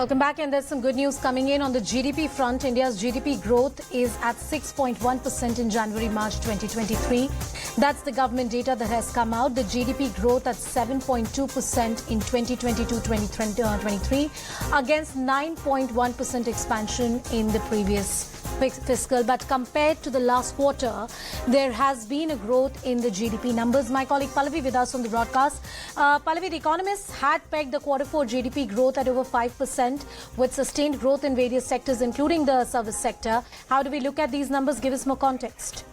Welcome back, and there's some good news coming in on the GDP front. India's GDP growth is at 6.1% in January-March 2023. That's the government data that has come out. The GDP growth at 7.2% in 2022-2023 against 9.1% expansion in the previous fiscal. But compared to the last quarter, there has been a growth in the GDP numbers. My colleague Pallavi with us on the broadcast. Pallavi, the economists had pegged the Q4 GDP growth at over 5%. With sustained growth in various sectors, including the service sector. How do we look at these numbers? Give us more context.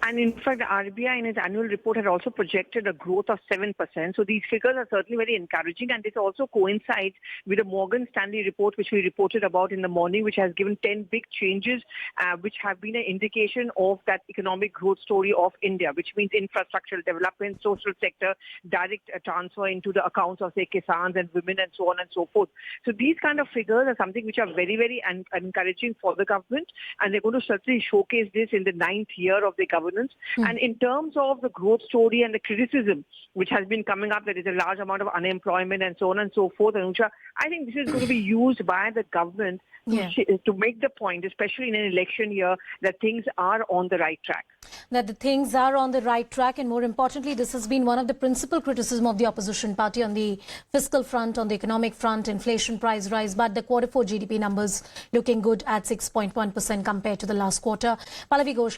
And in fact, the RBI in its annual report had also projected a growth of 7%. So these figures are certainly very encouraging. And this also coincides with the Morgan Stanley report, which we reported about in the morning, which has given 10 big changes, which have been an indication of that economic growth story of India, which means infrastructural development, social sector, direct transfer into the accounts of, say, Kisans and women and so on and so forth. So these kind of figures are something which are very, very encouraging for the government. And they're going to certainly showcase this in the 9th year of the government. And in terms of the growth story and the criticism which has been coming up, there is a large amount of unemployment and so on and so forth. Anusha, I think this is going to be used by the government to make the point, especially in an election year, that things are on the right track. That the things are on the right track, and more importantly, this has been one of the principal criticism of the opposition party on the fiscal front, on the economic front, inflation, price rise. But the Q4 GDP numbers looking good at 6.1% compared to the last quarter. Pallavi Ghosh.